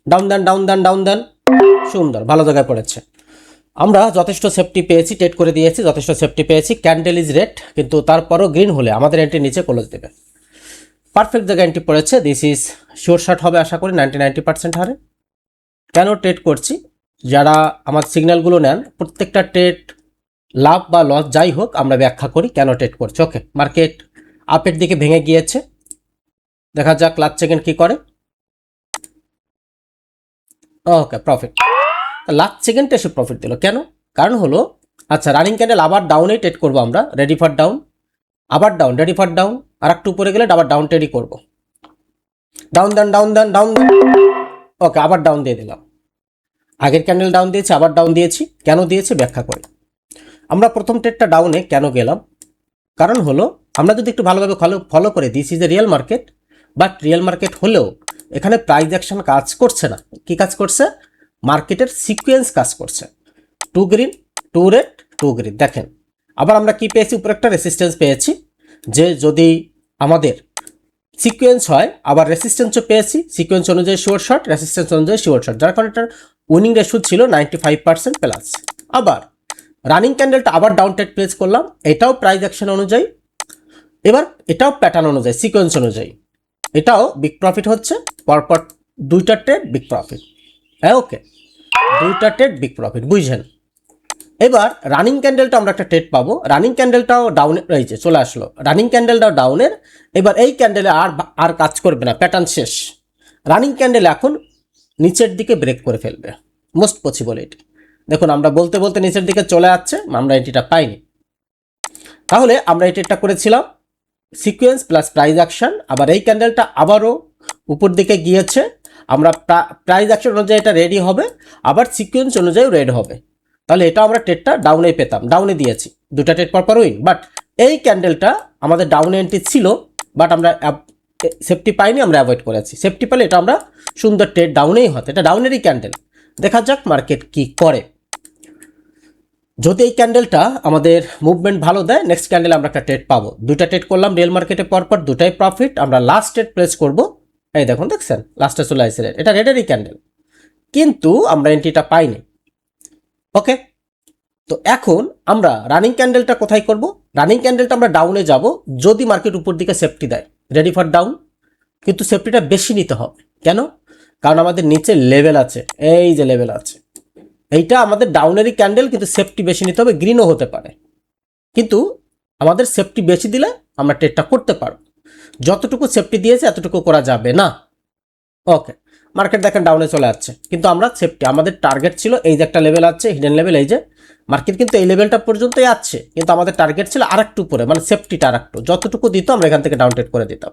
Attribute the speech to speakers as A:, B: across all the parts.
A: Down দেন down দেন down দেন, সুন্দর, ভালো জায়গায় পড়েছে। আমরা যথেষ্ট সেফটি পেয়েছি, ট্রেড করে দিয়েছি, যথেষ্ট সেফটি পেয়েছি। ক্যান্ডেল ইজ রেড, কিন্তু তারপরও গ্রিন হলে আমাদের এন্ট্রি নিচে ক্লোজ দেবে। পারফেক্ট জায়গায় এন্ট্রি পড়েছে। দিস ইজ শিওর শট হবে আশা করি 90% হারে। কেন ট্রেড করছি, যারা আমার সিগন্যালগুলো নেন প্রত্যেকটা ট্রেড লাভ বা লস যাই হোক আমরা ব্যাখ্যা করি কেন ট্রেড করছি। ওকে, মার্কেট আপের দিকে ভেঙে গিয়েছে, দেখা যাক লাস্ট সেকেন্ড কি করে। ওকে, প্রফিট। লাস্ট সেকেন্ডে এসে প্রফিট দিল কেন? কারণ হলো, আচ্ছা রানিং ক্যান্ডেল আবার ডাউনে ট্রেড করবো আমরা, রেডি ফর ডাউন, আবার ডাউন, রেডি ফর ডাউন, আর একটু উপরে গেলে আবার ডাউন ট্রেডই করবো। ডাউন দেন ডাউন দেন ডাউন দেন, ওকে আবার ডাউন দিয়ে দিলাম। আগের ক্যান্ডেল ডাউন দিয়েছি, আবার ডাউন দিয়েছি, কেন দিয়েছি ব্যাখ্যা করি। আমরা প্রথম ট্রেডটা ডাউনে কেন গেলাম, কারণ হলো আমরা যদি একটু ভালোভাবে ফলো করে this is a real market, but real market হলেও এখানে প্রাইস অ্যাকশন কাজ করছে না। কি কাজ করছে? মার্কেটের সিকোয়েন্স কাজ করছে। Two green, two red, two green. দেখেন আবার আমরা কি পেয়েছি, উপরে একটা রেসিস্টেন্স পেয়েছি, যে যদি আমাদের সিকোয়েন্স হয়, আবার রেসিস্টেন্সও পেয়েছি, সিকোয়েন্স অনুযায়ী শিওর শট, রেসিস্টেন্স অনুযায়ী শিওর শট, যার কারণে এটার উইনিং রেশিও ছিল 95% প্লাস। আবার রানিং ক্যান্ডেলটা আবার ডাউন ট্রেড প্লেস করলাম, এটাও প্রাইস অ্যাকশন অনুযায়ী, এবার এটাও প্যাটার্ন অনুযায়ী, সিকোয়েন্স অনুযায়ী, এটাও বিগ প্রফিট হচ্ছে। পরপর দুইটা ট্রেড বিগ প্রফিট। হ্যাঁ ওকে, দুইটা ট্রেড বিগ প্রফিট, বুঝছেন? এবার রানিং ক্যান্ডেলটা আমরা একটা ট্রেড পাবো, রানিং ক্যান্ডেলটাও ডাউনে রয়েছে, চলে আসলো রানিং ক্যান্ডেলটাও ডাউনের। এবার এই ক্যান্ডেলে আর কাজ করবে না, প্যাটার্ন শেষ। রানিং ক্যান্ডেল এখন নিচের দিকে ব্রেক করে ফেলবে, মোস্ট পসিবল এটি। দেখুন আমরা বলতে বলতে নিচের দিকে চলে যাচ্ছে, আমরা এটিটা পাইনি। তাহলে আমরা এই ট্রেডটা করেছিলাম সিকোয়েন্স প্লাস প্রাইস অ্যাকশন, আবার এই ক্যান্ডেলটা আবারও উপর দিকে গিয়েছে, আমরা প্রাইস অ্যাকশন অনুযায়ী এটা রেডি হবে, আবার সিকোয়েন্স অনুযায়ী রেড হবে। তাহলে এটা আমরা ট্রেডটা ডাউনে পেতাম, ডাউনে দিয়েছি, দুটা ট্রেড পর উইন। বাট এই ক্যান্ডেলটা আমাদের ডাউনে এন্ট্রি ছিল, বাট আমরা সেফটি পাইনি, আমরা অ্যাভয়েড করেছি। সেফটি পেলে এটা আমরা সুন্দর ট্রেড ডাউনেই হতো, এটা ডাউনেরই ক্যান্ডেল। দেখা যাক মার্কেট কি করে। যদি এই ক্যান্ডেলটা আমাদের মুভমেন্ট ভালো দেয়, নেক্সট ক্যান্ডেল আমরা একটা ট্রেড পাবো। দুটা ট্রেড করলাম রিয়েল মার্কেটে পরপর, দুটাই প্রফিট। আমরা লাস্ট ট্রেড প্লেস করব, এই দেখুন দেখছেন লাস্টে চলে আসছে রেড, এটা রেডেরই ক্যান্ডেল, কিন্তু আমরা এন্ট্রিটা পাইনি। ওকে, তো এখন আমরা রানিং ক্যান্ডেলটা কোথায় করব? রানিং ক্যান্ডেলটা আমরা ডাউনে যাব যদি মার্কেট উপর দিকে সেফটি দেয়, রেডি ফর ডাউন, কিন্তু সেফটিটা বেশি নিতে হবে। কেন? কারণ আমাদের নিচে লেভেল আছে, এই যে লেভেল আছে, এইটা আমাদের ডাউনেরই ক্যান্ডেল, কিন্তু সেফটি বেশি নিতে হবে, গ্রিনও হতে পারে, কিন্তু আমাদের সেফটি বেশি দিলে আমরা ট্রেডটা করতে পারব। যতটুকু সেফটি দিয়েছে এতটুকু করা যাবে না। ওকে, মার্কেট দেখেন ডাউনে চলে যাচ্ছে, কিন্তু আমরা সেফটি, আমাদের টার্গেট ছিল এই যে একটা লেভেল আছে, হিডেন লেভেল, এই যে মার্কেট কিন্তু এই লেভেলটা পর্যন্তই আছে, কিন্তু আমাদের টার্গেট ছিল আরেকটু উপরে, মানে সেফটিটা আরেকটু, যতটুকু দিত আমরা এখান থেকে ডাউন ট্রেড করে দিতাম,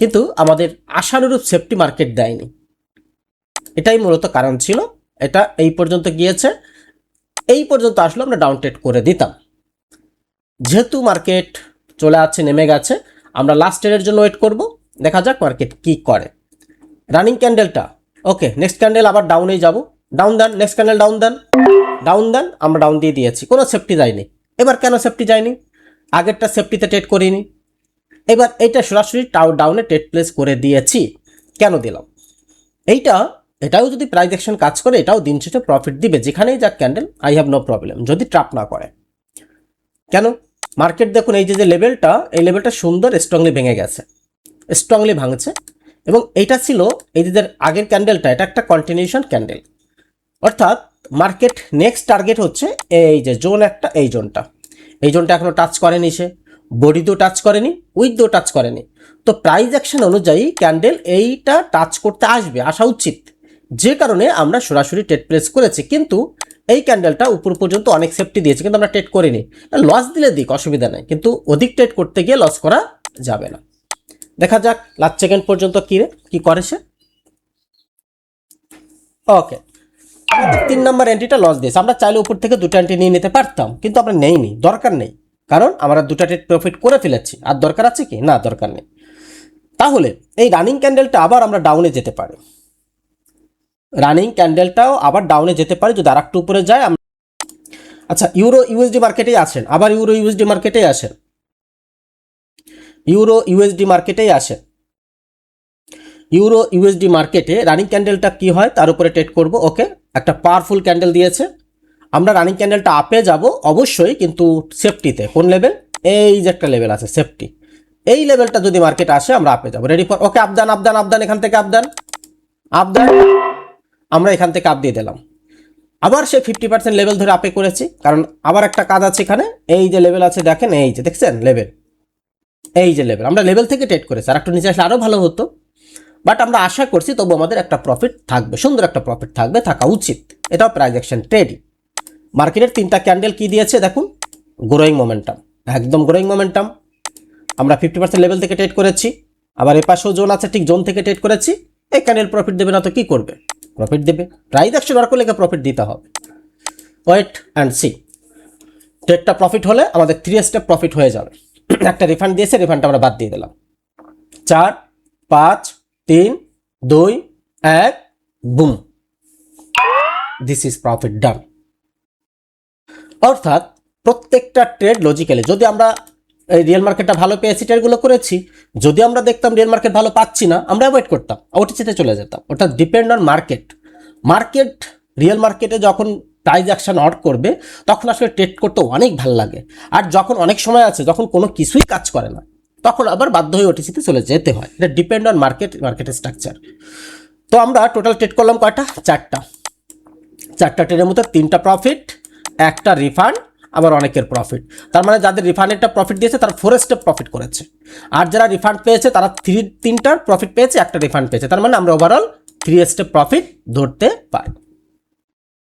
A: কিন্তু আমাদের আশানুরূপ সেফটি মার্কেট দেয়নি। এটাই মূলত কারণ ছিল। এটা এই পর্যন্ত গিয়েছে, এই পর্যন্ত আসলে আমরা ডাউন ট্রেড করে দিতাম। যেহেতু মার্কেট চলে আসছে, নেমে গেছে, আমরা লাস্ট ট্রেডের জন্য ওয়েট করব, দেখা যাক মার্কেট কি করে। রানিং ক্যান্ডেলটা ওকে, নেক্সট ক্যান্ডেল আবার ডাউনেই যাব, ডাউন দেন, নেক্সট ক্যান্ডেল ডাউন দেন, ডাউন দেন, আমরা ডাউন দিয়ে দিয়েছি, কোনো সেফটি যায়নি। এবার কেন সেফটি যায়নি? আগেরটা সেফটিতে ট্রেড করিনি, এবার এইটা সরাসরি ডাউনে ট্রেড প্লেস করে দিয়েছি। কেন দিলাম? এটাও যদি প্রাইস অ্যাকশন কাজ করে, এটাও দিন শেষে প্রফিট দিবে, যেখানেই যাক candle, I have no problem, যদি ট্র্যাপ না করে। কেন? মার্কেট দেখুন এই যে লেভেলটা, এই লেভেলটা সুন্দর স্ট্রংলি ভেঙে গেছে, স্ট্রংলি ভাঙছে, এবং এইটা ছিল এই যে আগের ক্যান্ডেলটা, এটা একটা কন্টিনিউশন ক্যান্ডেল, অর্থাৎ মার্কেট নেক্সট টার্গেট হচ্ছে এই যে জোন একটা, এই জোনটা এখনো টাচ করেনি, সে বডি দিয়েও টাচ করেনি, উইক দিয়েও টাচ করেনি। তো প্রাইস অ্যাকশন অনুযায়ী ক্যান্ডেল এইটা টাচ করতে আসা উচিত, যে কারণে আমরা সরাসরি ট্রেড প্লেস করেছি। কিন্তু এই ক্যান্ডেলটা উপর পর্যন্ত অনেক সেফটি দিয়েছে, কিন্তু আমরা ট্রেড করিনি। লস দিলে দিক, অসুবিধা নেই, কিন্তু অধিক ট্রেড করতে গিয়ে লস করা যাবে না। দেখা যাক লাস্ট সেকেন্ড পর্যন্ত কি করে সে। ওকে, 3 নম্বর এন্ট্রিটা লস দিয়েছে, আমরা চাইলে উপর থেকে দুটো এন্ট্রি নিয়ে নিতে পারতাম, কিন্তু আমরা নেইনি, দরকার নেই, কারণ আমরা দুটা ট্রেড প্রফিট করে ফেলেছি। আর দরকার আছে কি? না, দরকার নেই। তাহলে এই রানিং ক্যান্ডেলটা আবার আমরা ডাউনে যেতে পারি, রানিং ক্যান্ডেলটাও আবার ডাউনে যেতে পারি যদি আরেকটু উপরে যায়। আচ্ছা, ইউরো ইউএসডি মার্কেটেই আসেন, আবার ইউরো ইউএসডি মার্কেটেই আসেন, ইউরো ইউএসডি মার্কেটে রানিং ক্যান্ডেলটা কি হয় তার উপরে ট্রেড করব। ওকে, একটা পাওয়ারফুল ক্যান্ডেল দিয়েছে, আমরা রানিং ক্যান্ডেলটা আপে যাব অবশ্যই, কিন্তু সেফটিতে। কোন লেভেল? এই যে একটা লেভেল আছে সেফটি, এই লেভেলটা যদি মার্কেট আসে আমরা আপে যাব। রেডি ফর ওকে, আপদান আপদান আপদান, এখান থেকে আপদান আপদান, আমরা এখান থেকে আপ দিয়ে দিলাম। আবার সে 50% লেভেল ধরে আপে করেছি, কারণ আবার একটা কাজ আছে এখানে। এই যে লেভেল আছে দেখেন, এই যে দেখছেন লেভেল, এই যে লেভেল, আমরা লেভেল থেকে ট্রেড করেছি। আর একটু নিচে আসলে আরও ভালো হতো, বাট আমরা আশা করছি তবু আমাদের একটা প্রফিট থাকবে, সুন্দর একটা প্রফিট থাকবে, থাকা উচিত। এটাও প্রাইস অ্যাকশন ট্রেডই। মার্কেটের 3টা ক্যান্ডেল কি দিয়েছে দেখুন, গ্রোয়িং মোমেন্টাম, একদম গ্রোয়িং মোমেন্টাম। আমরা 50% লেভেল থেকে ট্রেড করেছি, আবার এ পাশেও জোন আছে, ঠিক জোন থেকে ট্রেড করেছি। এই ক্যান্ডেল প্রফিট দেবে না তো কি করবে? প্রফিট দেবে। প্রাইস অ্যাকশন বার করলে প্রফিট দিতে হবে। ওয়েট অ্যান্ড সি, ট্রেডটা প্রফিট হলে আমাদের 3 স্টেপ প্রফিট হয়ে যাবে। একটা রিফান্ড দিয়েছে, রিফান্ডটা আমরা বাদ দিয়ে দিলাম। 4 5 3 2 1, বুম, দিস ইজ প্রফিট ডান। অর্থাৎ প্রত্যেকটা ট্রেড লজিক্যালি, যদি আমরা এই রিয়েল মার্কেটটা ভালো পেয়েছি ট্রেডগুলো করেছি, যদি আমরা দেখতাম রিয়েল মার্কেট ভালো পাচ্ছি না, আমরা অ্যাভয়েড করতাম, ওটিসিতে চলে যেতাম। অর্থাৎ depend on market. Market real মার্কেটে যখন প্রাইস অ্যাকশন আউট করবে তখন আসলে ট্রেড করতে অনেক ভালো লাগে। আর যখন অনেক সময় আছে যখন কোনো কিছুই কাজ করে না, তখন আবার বাধ্য হয়ে ওটিসিতে চলে যেতে হয়। এটা ডিপেন্ড অন মার্কেটের স্ট্রাকচার। তো আমরা টোটাল ট্রেড করলাম কয়টা? 4টা ট্রেডের মধ্যে 3টা প্রফিট, একটা রিফান্ড, আবার অনেকের প্রফিট। তার মানে যাদের রিফান্ডেরটা প্রফিট দিয়েছে তারা 4 স্টেপ প্রফিট করেছে, আর যারা রিফান্ড পেয়েছে তারা 3টার প্রফিট পেয়েছে, একটা রিফান্ড পেয়েছে। তার মানে আমরা ওভারঅল 3 স্টেপ প্রফিট ধরতে পারি।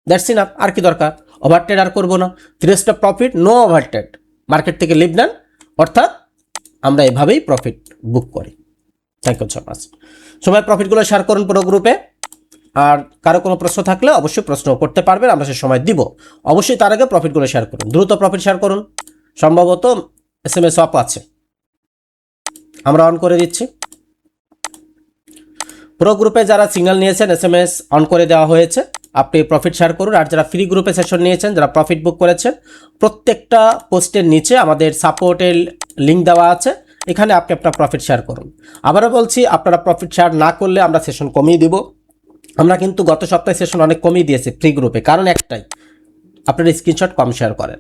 A: দ্যাটস ইনাফ, আর কি দরকার? ওভারট্রেড আর করবো না। 3 step profit, no overtrade, market থেকে লিভ নেন। অর্থাৎ আমরা এভাবেই প্রফিট বুক করি। Thank you so much. সবাই প্রফিটগুলো শেয়ার করুন পুরো গ্রুপে। আর কারো কোনো প্রশ্ন থাকলে অবশ্যই প্রশ্ন করতে পারবেন, আমরা সে সময় দিব। অবশ্যই তার আগে প্রফিটগুলো শেয়ার করুন, দ্রুত প্রফিট শেয়ার করুন। সম্ভবত SMS অফ আছে, আমরা অন করে দিচ্ছি। পুরো গ্রুপে যারা সিগন্যাল নিয়েছেন SMS অন করে দেওয়া হয়েছে, আপনি প্রফিট শেয়ার করুন। আর যারা ফ্রি গ্রুপে সেশন নিয়েছেন, যারা প্রফিট বুক করেছেন, প্রত্যেকটা পোস্টের নিচে আমাদের সাপোর্টের লিঙ্ক দেওয়া আছে, এখানে আপনি আপনার প্রফিট শেয়ার করুন। আবারও বলছি, আপনারা প্রফিট শেয়ার না করলে আমরা সেশন কমিয়ে দিব। আমরা কিন্তু গত সপ্তাহে সেশন অনেক কমিয়ে দিয়েছি ফ্রি গ্রুপে, কারণ একটাই, আপনারা স্ক্রিনশট কম শেয়ার করেন।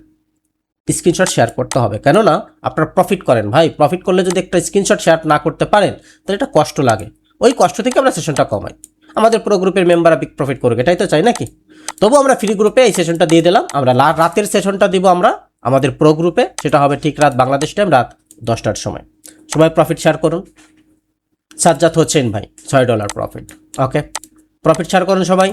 A: স্ক্রিনশট শেয়ার করতে হবে, কেননা আপনারা প্রফিট করেন ভাই। প্রফিট করলে যদি একটা স্ক্রিনশট শেয়ার না করতে পারেন তাহলে এটা কষ্ট লাগে। ওই কষ্ট থেকে আমরা সেশনটা কমাই, আমাদের পুরো গ্রুপের মেম্বাররা বিগ প্রফিট করুক, এটাই তো চাই নাকি? তবু আমরা ফ্রি গ্রুপে এই সেশনটা দিয়ে দিলাম। আমরা রাতের সেশনটা দিব আমরা আমাদের প্রো গ্রুপে, সেটা হবে ঠিক রাত বাংলাদেশ টাইম, রাত 10টার সময়। সবাই প্রফিট শেয়ার করুন। সাজ্জাদ হোসেন ভাই $6 প্রফিট। ওকে, প্রফিট শেয়ার করুন সবাই।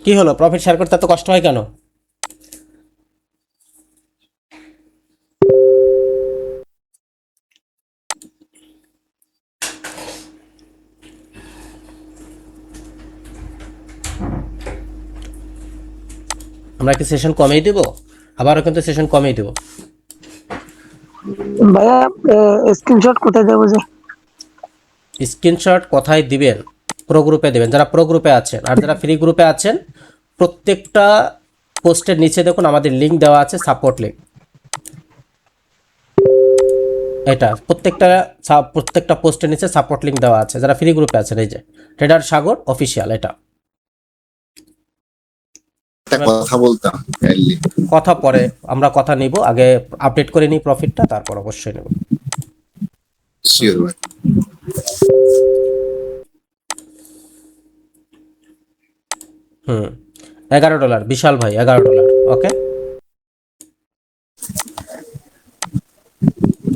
A: কি হলো, প্রফিট শেয়ার করতে এত কষ্ট হয় কেন? আমরা কি সেশন কমিয়ে দেব? আবারও কিন্তু সেশন কমিয়ে দেব
B: ভাইয়া। স্ক্রিনশট কোথায় দেবো? যে
A: স্ক্রিনশট কোথায় দিবেন? প্রো গ্রুপে দেবেন, যারা প্রো গ্রুপে আছেন। আর যারা ফ্রি গ্রুপে আছেন, প্রত্যেকটা পোস্টের নিচে দেখুন আমাদের লিঙ্ক দেওয়া আছে, সাপোর্ট লিঙ্ক। এটা প্রত্যেকটা পোস্টের নিচে সাপোর্ট লিঙ্ক দেওয়া আছে, যারা ফ্রি গ্রুপে আছেন। এই যে ট্রেডার সাগর অফিসিয়াল, এটা
C: কথা বলতাম।
A: কথা পরে আমরা কথা নিব, আগে আপডেট করে নিই প্রফিটটা, তারপর অবশ্যই নেব।
C: শিওর ভাই।
A: $11 বিশাল ভাই, $11। ওকে,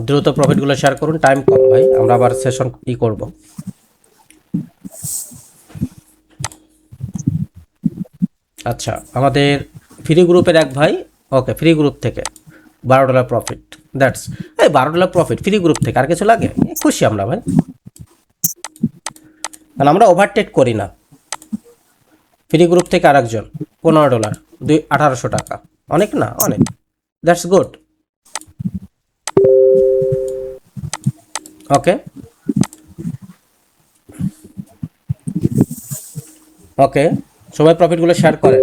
A: দ্রুত প্রফিটগুলো শেয়ার করুন, টাইম কম ভাই, আমরা আবার সেশন ই করব। আচ্ছা, আমাদের ফ্রি গ্রুপের এক ভাই, ওকে, ফ্রি গ্রুপ থেকে $12 প্রফিট। দ্যাটস এই $12 প্রফিট ফ্রি গ্রুপ থেকে, আর কিছু লাগে? খুশি আমরা ভাই, কারণ আমরা ওভারটেক করি না। ফ্রি গ্রুপ থেকে আরেকজন $15, 1800 টাকা, অনেক না? অনেক, দ্যাটস গুড। ওকে, ওকে, সবাই প্রফিটগুলো শেয়ার করে।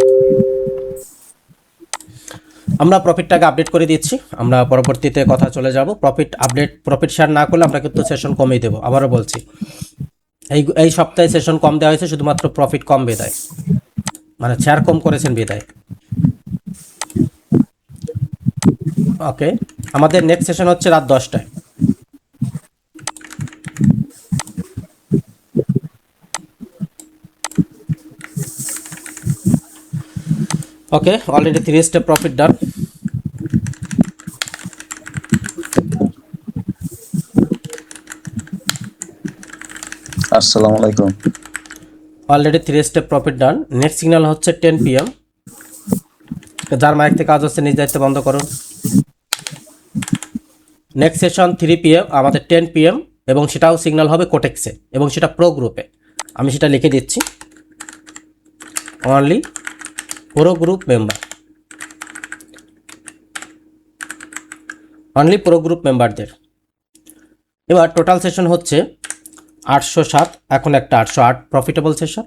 A: আমরা প্রফিটটাকে আপডেট করে দিচ্ছি, আমরা পরবর্তীতে কথা চলে যাব। প্রফিট শেয়ার না করলে আমরা কিন্তু সেশন কমিয়ে দেবো। আবারও বলছি, এই সপ্তাহে সেশন কম দেওয়া হয়েছে শুধুমাত্র প্রফিট কম বিদায়, মানে শেয়ার কম করেছেন বিদায়। ওকে, আমাদের নেক্সট সেশন হচ্ছে রাত 10টায়। ওকে, অলরেডি 3 স্টেপ প্রফিট ডান।
D: আসসালামু আলাইকুম।
A: অলরেডি 3 স্টেপ প্রফিট ডান। নেক্সট সিগন্যাল হচ্ছে 10 PM। যার মাইক থেকে কাজ হচ্ছে নিজ দায়িত্বে বন্ধ করুন। নেক্সট সেশন 3 PM, আমাদের 10 PM, এবং সেটাও সিগন্যাল হবে কোটেক্সে এবং সেটা প্রো গ্রুপে। আমি সেটা লিখে দিচ্ছি, only pro group member, only pro group মেম্বারদের। এবার টোটাল সেশন হচ্ছে 807, এখন একটা 808 প্রফিটেবল সেশন।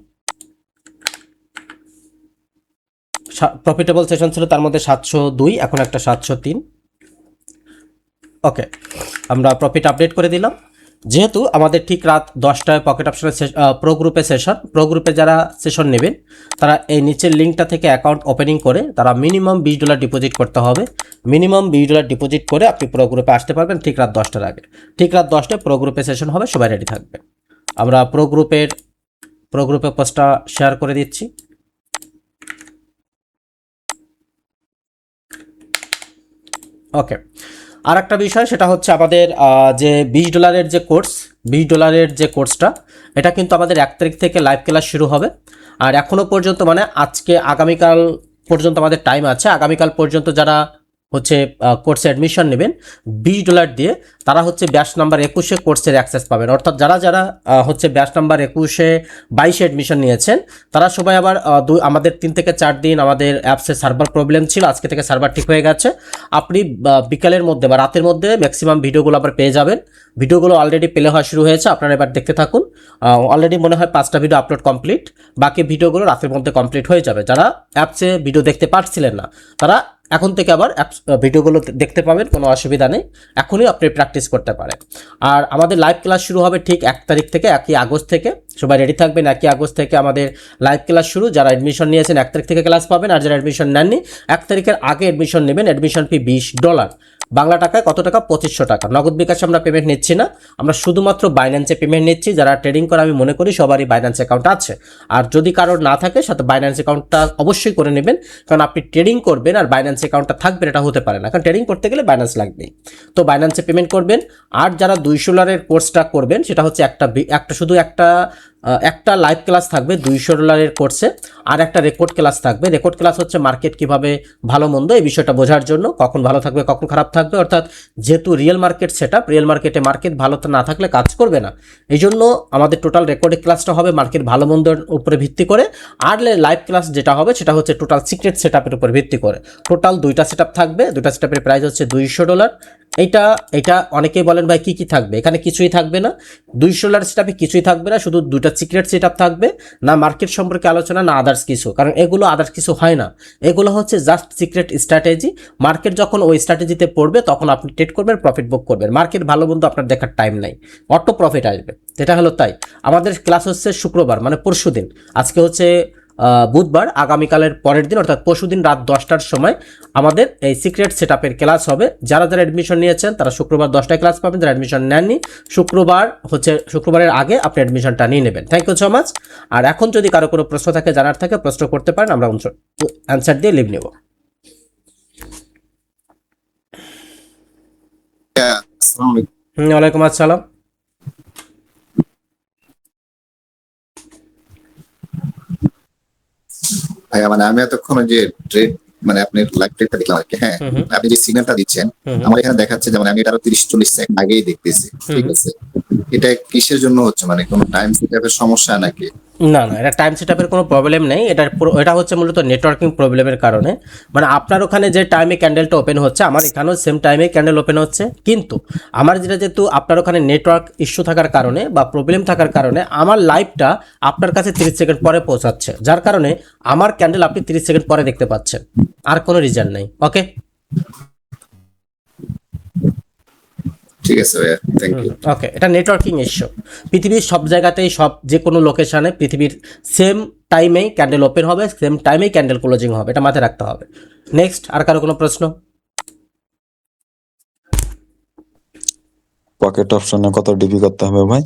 A: প্রফিটেবল সেশন ছিল তার মধ্যে 702, এখন একটা 703। ওকে, আমরা প্রফিট আপডেট করে দিলাম। যেহেতু আমাদের ঠিক রাত 10টায় পকেট অপশনের প্রো গ্রুপে সেশন, প্রো গ্রুপে যারা সেশন নেবেন তারা এই নিচের লিঙ্কটা থেকে অ্যাকাউন্ট ওপেনিং করে তারা মিনিমাম $20 ডিপোজিট করতে হবে। মিনিমাম $20 ডিপোজিট করে আপনি প্রো গ্রুপে আসতে পারবেন ঠিক রাত 10টার আগে। ঠিক রাত 10টায় প্রো গ্রুপে সেশন হবে, সবাই রেডি থাকবেন। আমরা প্রো গ্রুপে পোস্টটা শেয়ার করে দিচ্ছি। ওকে, আর একটা বিষয় সেটা হচ্ছে আমাদের যে $20 যে কোর্স, $20 যে কোর্সটা, এটা কিন্তু আমাদের 1 তারিখ থেকে লাইভ ক্লাস শুরু হবে। আর এখনও পর্যন্ত মানে আগামীকাল পর্যন্ত আমাদের টাইম আছে। আগামীকাল পর্যন্ত যারা হচ্ছে কোর্সে অ্যাডমিশন নেবেন $20 দিয়ে, তারা হচ্ছে ব্যাচ নাম্বার 21-এ কোর্সের অ্যাক্সেস পাবেন। অর্থাৎ যারা হচ্ছে ব্যাচ নাম্বার 21-এ 22-এ অ্যাডমিশন নিয়েছেন তারা সবাই আবার আমাদের 3 থেকে 4 দিন আমাদের অ্যাপসে সার্ভার প্রবলেম ছিল, আজকে থেকে সার্ভার ঠিক হয়ে গেছে। আপনি বিকালের মধ্যে বা রাতের মধ্যে ম্যাক্সিমাম ভিডিওগুলো আবার পেয়ে যাবেন। ভিডিওগুলো অলরেডি প্লে হওয়া শুরু হয়েছে, আপনারা এবার দেখতে থাকুন। অলরেডি মনে হয় 5টা ভিডিও আপলোড কমপ্লিট, বাকি ভিডিওগুলো রাতের মধ্যে কমপ্লিট হয়ে যাবে। যারা অ্যাপসে ভিডিও দেখতে পারছিলেন না তারা এখন থেকে আবার ভিডিওগুলো দেখতে পাবেন, কোনো অসুবিধা নেই। এখনই আপনি প্র্যাকটিস করতে পারেন। আর আমাদের লাইভ ক্লাস শুরু হবে ঠিক 1 তারিখ থেকে, 1 আগস্ট থেকে। সবাই রেডি থাকবেন। 1 আগস্ট থেকে আমাদের লাইভ ক্লাস শুরু। যারা অ্যাডমিশন নিয়েছেন 1 তারিখ থেকে ক্লাস পাবেন, আর যারা অ্যাডমিশন নেননি 1 তারিখের আগে অ্যাডমিশন নেবেন। অ্যাডমিশন ফি $20, বাংলা টাকায় কত টাকা? 2500 টাকা। নগদ বিকাশে আমরা পেমেন্ট নিচ্ছি না, আমরা শুধুমাত্র বাইন্যান্সে পেমেন্ট নিচ্ছি। যারা ট্রেডিং করে আমি মনে করি সবারই বাইন্যান্স অ্যাকাউন্ট আছে, আর যদি কারোর না থাকে সাথে বাইন্যান্স অ্যাকাউন্টটা অবশ্যই করে নেবেন। কারণ আপনি ট্রেডিং করবেন আর বাইন্যান্স অ্যাকাউন্টটা থাকবে এটা হতে পারে না, কারণ ট্রেডিং করতে গেলে বাইন্যান্স লাগবে। তো বাইন্যান্সে পেমেন্ট করবেন। আর যারা $200 কোর্সটা করবেন সেটা হচ্ছে একটা লাইভ ক্লাস থাকবে $200 কোর্সে, আর একটা রেকর্ড ক্লাস থাকবে। রেকর্ড ক্লাস হচ্ছে মার্কেট কিভাবে ভালো মন্দ এই বিষয়টা বোঝার জন্য, কখন ভালো থাকবে কখন খারাপ থাকবে। অর্থাৎ যেহেতু রিয়েল মার্কেট সেটআপ, রিয়েল মার্কেটে মার্কেট ভালো না থাকলে কাজ করবে না। এই জন্য আমাদের টোটাল রেকর্ডের ক্লাসটা হবে মার্কেট ভালো মন্দর উপরে ভিত্তি করে। আর লাইভ ক্লাস যেটা হবে সেটা হচ্ছে টোটাল সিক্রেট সেটআপের উপর ভিত্তি করে। টোটাল 2টা সেটআপ থাকবে, 2টা সেটআপের প্রাইস হচ্ছে $200। এটা অনেকেই বলেন ভাই কি থাকবে? এখানে কিছুই থাকবে না। $200 সেটআপে কিছুই থাকবে না, শুধু 2টা সিক্রেট সেটআপ থাকবে। না মার্কেট সম্পর্কে আলোচনা, না আদার্স কিছু, কারণ এগুলো আদার্স কিছু হয় না। এগুলো হচ্ছে জাস্ট সিক্রেট স্ট্র্যাটেজি। মার্কেট যখন ওই স্ট্র্যাটেজিতে পড়বে তখন আপনি ট্রেড করবেন, প্রফিট বুক করবেন। মার্কেট ভালো মন্দ আপনার দেখার টাইম নাই, অটো প্রফিট আসবে। এটা হলো তাই। আমাদের ক্লাস হচ্ছে শুক্রবার মানে পরশুদিন, আজকে হচ্ছে বুধবার, আগামীকালের পরের দিন অর্থাৎ পরশুদিন রাত 10টার সময় আমাদের এই সিক্রেট সেটআপের ক্লাস হবে। যারা অ্যাডমিশন নিয়েছেন তারা শুক্রবার 10টায় ক্লাস পাবেন। যারা অ্যাডমিশন নেননি শুক্রবারের আগে আপনি অ্যাডমিশনটা নিয়ে নেবেন। Thank you so much. আর এখন যদি কারো কোনো প্রশ্ন থাকে, জানার থাকে, প্রশ্ন করতে পারেন, আমরা অ্যান্সার দিয়ে লিভ নেব।
C: আসসালামু আলাইকুম।
A: ওয়ালাইকুম আসসালাম।
C: ভাইয়া মানে আমি এতক্ষণ ওই যে ট্রেড মানে আপনি লাইভ ট্রেডটা দেখলাম আর কি। হ্যাঁ, আপনি যে সিগন্যালটা দিচ্ছেন আমার এখানে দেখাচ্ছে, যেমন আমি এটা আরো 30-40 সেকেন্ড আগেই দেখতেছি। ঠিক আছে, এটা কিসের জন্য হচ্ছে? মানে কোনো টাইম সেটআপের সমস্যা নাকি?
A: না না, এটা টাইম সেটআপের কোনো প্রবলেম নেই, এটা হচ্ছে মূলত নেটওয়ার্কিং প্রবলেমের কারণে। মানে আপনার ওখানে যে টাইমে ক্যান্ডেলটা ওপেন হচ্ছে আমার এখানেও সেম টাইমে ক্যান্ডেল ওপেন হচ্ছে, কিন্তু আমার যেহেতু আপনার ওখানে নেটওয়ার্ক ইস্যু থাকার কারণে বা প্রবলেম থাকার কারণে আমার লাইভটা আপনার কাছে 30 সেকেন্ড পরে পৌঁছাচ্ছে, যার কারণে আমার ক্যান্ডেল আপনি 30 সেকেন্ড পরে দেখতে পাচ্ছেন, আর কোনো রিজন নেই। ওকে,
C: ঠিক আছে ভাইয়া, থ্যাংক ইউ।
A: ওকে, এটা নেটওয়ার্কিং ইস্যু। পৃথিবীর সব জায়গাতেই যে কোনো লোকেশানে পৃথিবীর সেম টাইমেই ক্যান্ডেল ওপেন হবে, সেম টাইমেই ক্যান্ডেল ক্লোজিং হবে, এটা মাথায় রাখতে হবে। নেক্সট, আর কারো কোনো প্রশ্ন?
D: পকেট অপশনে কত ডিপি করতে হবে ভাই?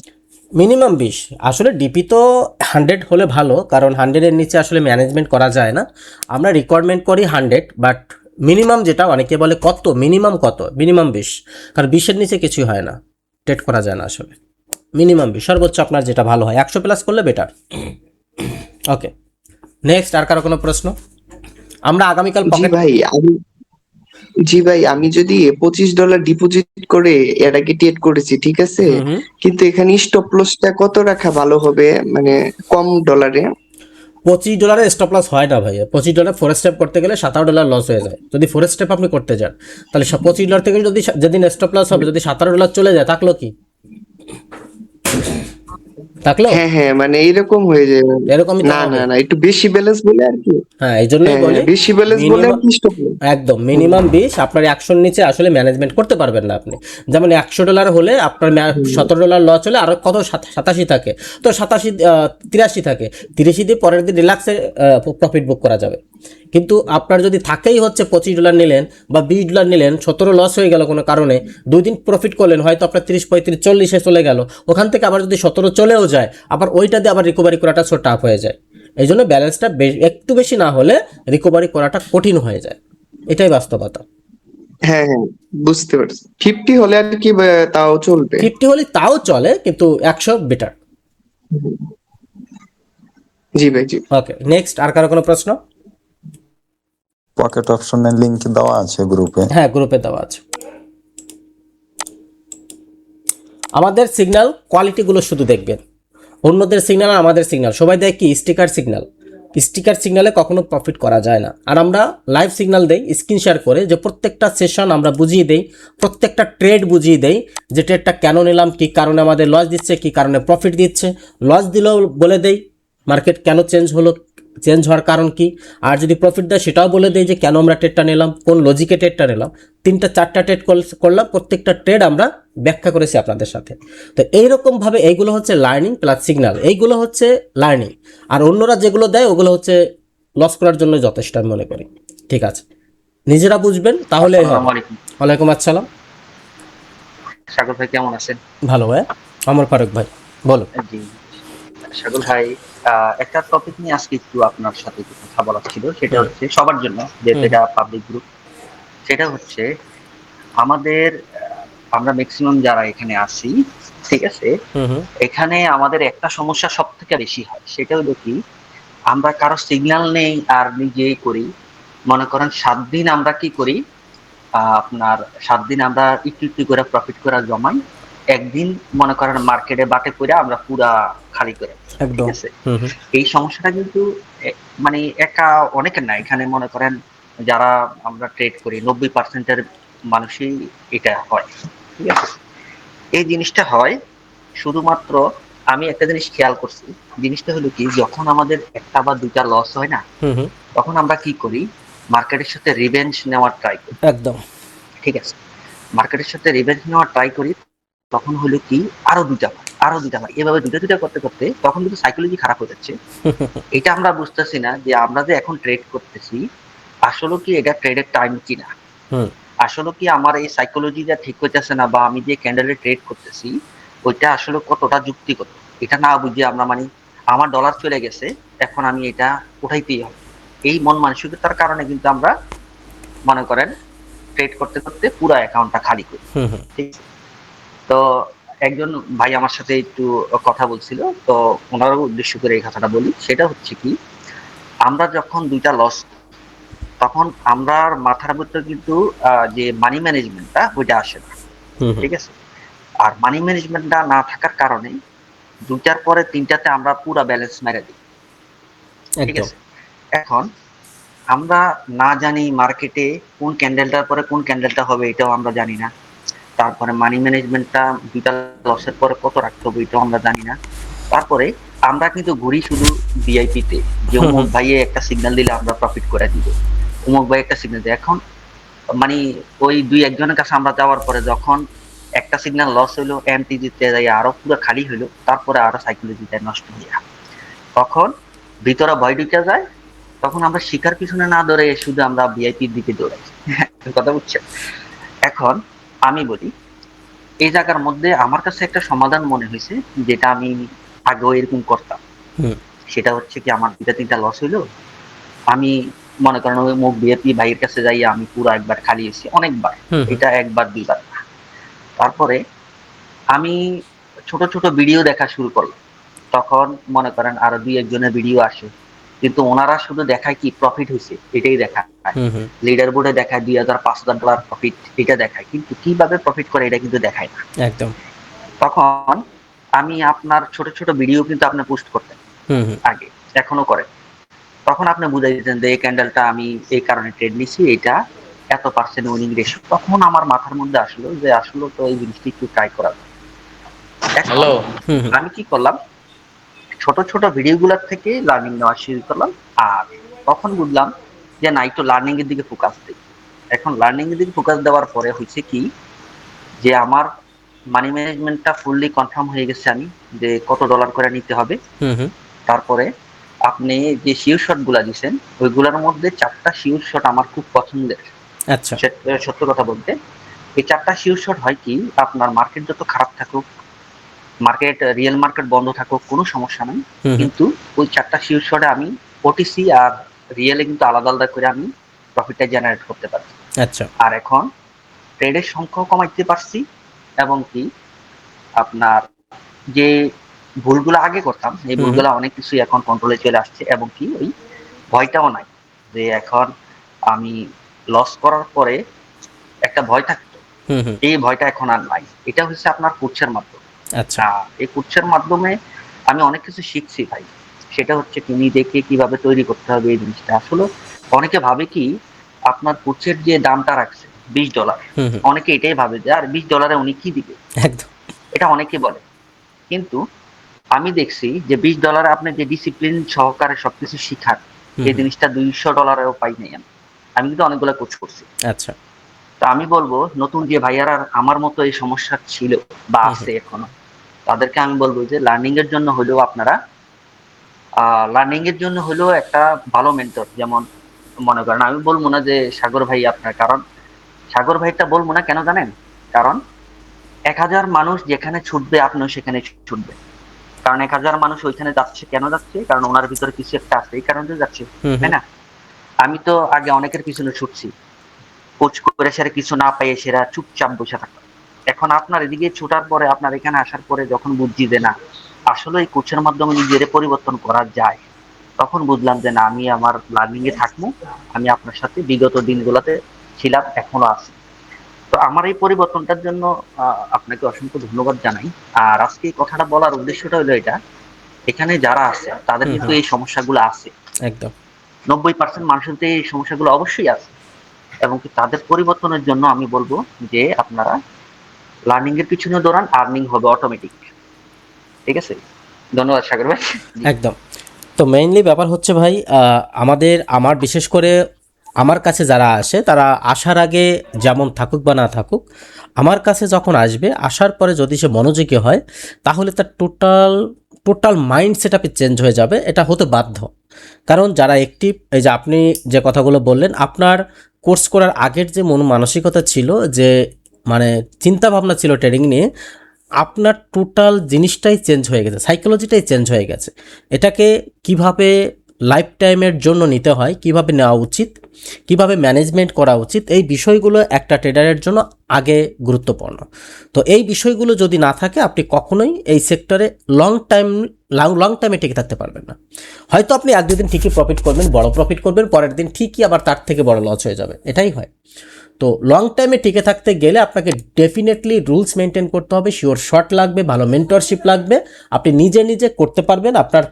A: মিনিমাম 20। আসলে ডিপি তো 100 হলে ভালো, কারণ 100-এর নিচে আসলে ম্যানেজমেন্ট করা যায় না। আমরা রিকোয়ারমেন্ট করি 100, বাট মিনিমাম যেটা অনেকে বলে কত মিনিমাম, মিনিমাম 20, কারণ 20-এর নিচে কিছুই হয় না, ট্রেড করা যায় না আসলে। মিনিমাম 20, সর্বোচ্চ আপনার যেটা ভালো হয় 100 প্লাস করলে বেটার। ওকে, নেক্সট, আর কারো কোনো প্রশ্ন? আমরা আগামীকাল
E: জি
A: পকেট
E: ভাই আমি যদি $25 ডিপোজিট করে এটাকে ট্রেড করেছি, ঠিক আছে, কিন্তু এখানে স্টপ লসটা কত রাখা ভালো হবে, মানে কম ডলারে?
A: $25 স্টপ লস হয় না ভাইয়া। $25 4 স্টেপ করতে গেলে $17 লস হয়ে যায়। যদি 4 স্টেপ আপনি করতে যান, তাহলে $25 থেকে যদি যেদিন স্টপ লস হবে যদি $17 চলে যায়, থাকলো কি? থাকলো
E: হ্যাঁ হ্যাঁ, মানে এরকম হয়ে যায়।
A: এরকমই তো
E: না
A: হবে।
E: না না, একটু বেশি ব্যালেন্স বলে আর কি।
A: হ্যাঁ, এই জন্যই
E: হ্যাঁ,
A: বলি
E: বেশি ব্যালেন্স বলে আর
A: মিনিমাম,
E: কি স্টপ লস।
A: একদম মিনিমাম 20। আপনার 100-র নিচে আসলে ম্যানেজমেন্ট করতে পারবেন না আপনি। যেমন $100 হলে আপনার $17 লস হলে আরো কত 87 থাকে, তো 83 থাকে, 30 দিয়ে পরের দিন রিল্যাক্সে প্রফিট বুক করা যাবে। কিন্তু আপনার যদি থাকেই হচ্ছে $25 নিলেন বা $20 নিলেন, 17 লস হয়ে গেল কোনো কারণে, 2 দিন প্রফিট করলেন, হয়তো আপনার 30, 35, 40-এ চলে গেল, ওখান থেকে আবার যদি 17 চলেও যায়, আবার ওইটা দিয়ে আবার রিকভারি করাটা সো টাফ হয়ে যায়। এই জন্য ব্যালেন্সটা একটু বেশি না হলে রিকভারি করাটা কঠিন হয়ে যায়, এটাই বাস্তবতা।
E: হ্যাঁ হ্যাঁ, বুঝতে পারছি। 50 হলে আর কি তাও চলবে।
A: 50 হলে তাও চলে, কিন্তু 100 বেটার।
E: জি ভাই, জি।
A: ওকে, নেক্সট, আর কারো কোনো প্রশ্ন?
D: পকেট অপশনের লিংক দেওয়া আছে গ্রুপে।
A: হ্যাঁ, গ্রুপে দেওয়া আছে। আমাদের সিগন্যাল কোয়ালিটিগুলো শুধু দেখবেন, অন্যদের সিগন্যাল আর আমাদের সিগন্যাল সবাই দেয় কি স্টিকার সিগন্যাল। স্টিকার সিগন্যালে কখনো প্রফিট করা যায় না। আর আমরা লাইভ সিগন্যাল দেই স্ক্রিন শেয়ার করে, যে প্রত্যেকটা সেশন আমরা বুঝিয়ে দেই, প্রত্যেকটা ট্রেড বুঝিয়ে দেই, যে ট্রেডটা কেন নিলাম, কী কারণে আমাদের লস দিচ্ছে, কী কারণে প্রফিট দিচ্ছে। লস দিলেও বলে দেই মার্কেট কেন চেঞ্জ হলো, চেঞ্জ হওয়ার কারণ কি। আর যদি প্রফিট দেয় সেটাও বলে দেই যে কেন আমরা ট্রেডটা নিলাম, কোন লজিকে ট্রেডটা নিলাম। 3-4টা ট্রেড করলাম, প্রত্যেকটা ট্রেড আমরা ব্যাখ্যা করেছি আপনাদের সাথে। তো এইরকমভাবে এইগুলো হচ্ছে লার্নিং প্লাস সিগন্যাল, এইগুলো হচ্ছে লার্নিং। আর অন্যরা যেগুলো দেয় ওগুলো হচ্ছে লস করার জন্য যথেষ্ট আমি মনে করি। ঠিক আছে, নিজেরা বুঝবেন তাহলে হবে।
F: আসসালামু আলাইকুম।
A: ওয়ালাইকুম আসসালাম।
F: সাগর ভাই কেমন আছেন?
A: ভালো ভাই, আমার ফারুক ভাই বলো।
F: জি সাগর ভাই, একটা টপিক নিয়ে আজকে একটু আপনার সাথে একটু কথা বলার ছিল। সেটা হচ্ছে সবার জন্য, যেহেতু এটা পাবলিক গ্রুপ। সেটা হচ্ছে আমাদের আমরা ম্যাক্সিমাম যারা এখানে আছি, ঠিক আছে, এখানে আমাদের একটা সমস্যা সব থেকে বেশি হয়। সেটা হলো কি, আমরা কারো সিগন্যাল নেই আর নিজেই করি। মনে করেন 7 দিন আমরা কি করি, আপনার 7 দিন আমরা একটু একটু করে প্রফিট করা জমাই, একদিন মনে করেন মার্কেটে বাটে করে আমরা পুরা খালি করে, ঠিক আছে। এই সমস্যাটা কিন্তু মানে একা অনেকের না, এখানে মনে করেন যারা আমরা ট্রেড করি 90%-এর মানুষই এটা হয়, ঠিক আছে। এই জিনিসটা হয় শুধুমাত্র, আমি একটা জিনিস খেয়াল করছি। জিনিসটা হলো কি, যখন আমাদের একটা বা দুইটা লস হয় না, তখন আমরা কি করি, মার্কেটের সাথে রিভেঞ্জ নেওয়ার ট্রাই করি।
A: একদম
F: ঠিক আছে, মার্কেটের সাথে রিভেঞ্জ নেওয়ার ট্রাই করি। তখন হলো কি, আরো দুইটা হয়, আরো দুইটা হয়, এভাবে দুইটা দুইটা করতে করতে তখন কিন্তু সাইকোলজি খারাপ হয়ে যাচ্ছে। এটা আমরা বুঝতেছি না যে আমরা যে এখন ট্রেড করতেছি, আসলে কি এটা ট্রেডের টাইম কিনা, আসলে কি আমার এই সাইকোলজিটা ঠিক হইতেছে না, বা আমি যে ক্যান্ডেলে ট্রেড করতেছি ওইটা আসলে কতটা যুক্তিগত। এটা না বুঝে আমরা মানে আমার ডলার চলে গেছে, এখন আমি এটা উঠাইতেই হবে, এই মন মানসিকতার কারণে কিন্তু আমরা মনে করেন ট্রেড করতে করতে পুরো অ্যাকাউন্টটা খালি করি। ঠিক আছে? তো একজন ভাই আমার সাথে একটু কথা বলছিল, তো ওনারও উদ্দেশ্য করে এই কথাটা বলি। সেটা হচ্ছে কি, আমরা যখন দুইটা লস, তখন আমরা মাথার ভিতরে কিন্তু যে মানি ম্যানেজমেন্টটা ওইটা আসে না, ঠিক আছে। আর মানি ম্যানেজমেন্টটা না থাকার কারণে দুইটার পরে তিনটাতে আমরা পুরা ব্যালেন্স মেরে দিই, ঠিক
A: একদম।
F: আছে। এখন আমরা না জানি মার্কেটে কোন ক্যান্ডেলটার পরে কোন ক্যান্ডেলটা হবে, এটাও আমরা জানি না। তারপরে মানি ম্যানেজমেন্টটা দুইটা লসের পরে কত রাখতে হবে এটাও আমরা জানি না। তারপরে আমরা কিন্তু ঘুরি শুধু ভিআইপিতে, যে অমুক ভাইয়ে একটা সিগন্যাল দিলে আমরা প্রফিট করে দিব, অমুক ভাই একটা সিগন্যাল দেয়। এখন মানে ওই দুই একজনের কাছে আমরা যাওয়ার পরে যখন একটা সিগন্যাল লস হইলো, এমটি দিতে যাই আরো পুরো খালি হইলো, তারপরে আরো সাইকোলজিতে নষ্ট হয়ে যায়, তখন ভিতরে ভয় ঢুকে যায়। তখন আমরা শিকার পিছনে না দৌড়ে শুধু আমরা ভিআইপির দিকে দৌড়াই। কথা বুঝছেন? এখন আমি বলি, এই জায়গার মধ্যে আমার কাছে একটা সমাধান মনে হয়েছে, যেটা আমি আগেও এরকম করতাম।
A: হুম।
F: সেটা হচ্ছে কি, আমার দুইটা তিনটা লস হইলো, আমি মনে করেন ওই মুখ ভিআইপি ভাইয়ের কাছে যাই, আমি পুরো একবার খালি এসেছি অনেকবার,
A: হুম।
F: এটা একবার দুইবার না। তারপরে আমি ছোট ছোট ভিডিও দেখা শুরু করলাম। তখন মনে করেন আরো দুই একজনের ভিডিও আসে, কিন্তু ওনারা শুধু দেখায় কি প্রফিট হয়েছে এটাই দেখায়,
A: হুম। হুম।
F: লিডার বোর্ডে দেখায় $2,000-5,000 প্রফিট, এটা দেখায়, কিন্তু কিভাবে প্রফিট করে এটা কিন্তু দেখায় না।
A: একদম।
F: তখন আমি আপনার ছোট ছোট ভিডিও কিন্তু আপনি পোস্ট করতেন
A: হুম। হুম।
F: আগে, এখনো করেন। তখন আপনি বুঝাই দিতেন যে এই ক্যান্ডেলটা আমি এই কারণে ট্রেড নিছি, এটা এত পার্সেন্ট উইনিং রেশিও। তখন আমার মাথার মধ্যে আসলো যে আসলে তো এই জিনিসটি একটু ট্রাই করা যায়। এখন
A: হুম। হুম।
F: আমি কি করলাম, ছোট ছোট ভিডিওগুলোর থেকে লার্নিং নেওয়া শুরু করলাম। আর তখন বুঝলাম যে না, একটু লার্নিং এর দিকে ফোকাস দিই। এখন লার্নিং এর দিকে ফোকাস দেওয়ার পরে হয়েছে কি, যে আমার মানি ম্যানেজমেন্টটা ফুললি কনফার্ম হয়ে গেছে, আমি যে কত ডলার করে নিতে হবে।
A: হুম। হুম।
F: তারপরে আপনি যে শিওর শট গুলা দিচ্ছেন, ওইগুলোর মধ্যে 4টা শিওর শট আমার খুব পছন্দের।
A: আচ্ছা।
F: সত্য কথা বলতে, এই 4টা শিওর শট হয় কি, আপনার মার্কেট যত খারাপ থাকুক, মার্কেট রিয়েল মার্কেট বন্ধ থাকুক, কোনো সমস্যা নাই,
A: হুম। হুম।
F: কিন্তু ওই 4টা শিওর শটে আমি ওটিসি আর রিয়েলে কিন্তু আলাদা আলাদা করে আমি প্রফিটটা জেনারেট করতে পারি।
A: আচ্ছা।
F: আর এখন ট্রেডের সংখ্যাও কমাইতে পারছি, এবং কি আপনার যে ভুলগুলো আগে করতাম, এই
A: হুম।
F: ভুলগুলো অনেক কিছুই এখন কন্ট্রোলে চলে আসছে, এবং কি ওই ভয়টাও নাই যে এখন আমি লস করার পরে একটা ভয় থাকতো,
A: হুম। হুম।
F: এই ভয়টা এখন আর নাই। এটা হচ্ছে আপনার কোর্সের মাধ্যমে।
A: আচ্ছা।
F: এই কোর্সের মাধ্যমে আমি অনেক কিছু শিখছি ভাই। সেটা হচ্ছে কি, নিজেকে কিভাবে তৈরি করতে হবে এই জিনিসটা। আসলে অনেকে ভাবে কি, আপনার কোর্সের যে দামটা রাখছে $20,
A: হুম। হুম।
F: অনেকে এটাই ভাবে যে আর $20 উনি কি দিবে,
A: একদম।
F: এটা অনেকে বলে। কিন্তু আমি দেখছি যে $20 আপনি যে ডিসিপ্লিন সহকারে সবকিছু শিখান,
A: হুম।
F: এই
A: হুম।
F: জিনিসটা $200 পাই নাই আমি। আমি কিন্তু অনেকগুলো কোর্স করছি।
A: আচ্ছা।
F: তো আমি বলবো, নতুন যে ভাইয়ারা আমার মতো এই সমস্যা ছিল বা
A: হুম।
F: আছে এখনো, তাদেরকে আমি বলবো যে লার্নিং এর জন্য হলেও আপনারা লার্নিং এর জন্য হলেও একটা ভালো মেন্টর, যেমন মনে করেন, আমি বলবো না যে সাগর ভাই আপনার, কারণ সাগর ভাইটা বলবো না কেন জানেন, কারণ 1000 মানুষ যেখানে ছুটবে আপনিও সেখানে ছুটবে। কারণ 1000 মানুষ ওইখানে যাচ্ছে, কেন যাচ্ছে, কারণ ওনার ভিতরে কিছু একটা আছে, এই কারণে যাচ্ছে,
A: হুম।
F: তাই না? আমি তো আগে অনেকের পিছনে ছুটছি, কোচ করে সেরা কিছু না পাইয়ে সেরা চুপচাপ বসে থাকতাম। এখন আপনার এদিকে ছোটার পরে, আপনার এখানে আসার পরে যখন বুঝছি যে না, আসলে এই কোচের মাধ্যমে নিজের পরিবর্তন করা যায়, তখন বুঝলাম যে না, আমি আমার লার্নিং এ থাকবো। আমি আপনার সাথে বিগত দিনগুলোতে ছিলাম, এখনো আছি। তো আমার এই পরিবর্তনটার জন্য আপনাকে অসংখ্য ধন্যবাদ জানাই। আর আজকে এই কথাটা বলার উদ্দেশ্যটা হলো এটা, এখানে যারা আছে তাদের
A: হুম।
F: কিন্তু
A: হুম।
F: এই সমস্যাগুলো আছে।
A: একদম।
F: 90% মানুষের তো এই সমস্যাগুলো অবশ্যই আছে, এবং কি তাদের পরিবর্তনের জন্য আমি বলবো যে আপনারা লার্নিং এর পিছনে দৌড়ান, আর্নিং হবে অটোমেটিক। ঠিক আছে, ধন্যবাদ সাগর ভাই। জি।
A: একদম। তো মেইনলি ব্যাপার হচ্ছে ভাই, আমার বিশেষ করে আমার কাছে যারা আসে তারা আসার আগে যেমন থাকুক বা না থাকুক, আমার কাছে যখন আসবে, আসার পরে যদি সে মনোযোগী হয়, তাহলে তার টোটাল মাইন্ড সেট আপে চেঞ্জ হয়ে যাবে। এটা হতে বাধ্য। কারণ যারা অ্যাক্টিভ, এই যে আপনি যে কথাগুলো বললেন, আপনার কোর্স করার আগের যে মন মানসিকতা ছিল, যে মানে চিন্তা ভাবনা ছিল ট্রেডিং নিয়ে, আপনার টোটাল জিনিসটাই চেঞ্জ হয়ে গেছে, সাইকোলজিটাই চেঞ্জ হয়ে গেছে। এটাকে কিভাবে লাইফ টাইমের জন্য নিতে হয়, কিভাবে নেওয়া উচিত, কিভাবে ম্যানেজমেন্ট করা উচিত, এই বিষয়গুলো একটা ট্রেডারের জন্য আগে গুরুত্বপূর্ণ। তো এই বিষয়গুলো যদি না থাকে, আপনি কখনোই এই সেক্টরে লং টাইমে টিকে থাকতে পারবেন না। হয়তো আপনি 1-2 দিন ঠিকই প্রফিট করবেন, বড় প্রফিট করবেন, পরের দিন ঠিকই আবার তার থেকে বড় লস হয়ে যাবে, এটাই হয়। তো লং টাইমে টিকে থাকতে গেলে আপনাকে ডেফিনেটলি রুলস মেনটেন করতে হবে, শিওর শর্ট লাগবে, ভালো মেন্টরশিপ লাগবে, আপনি নিজে নিজে করতে পারবেন। আপনার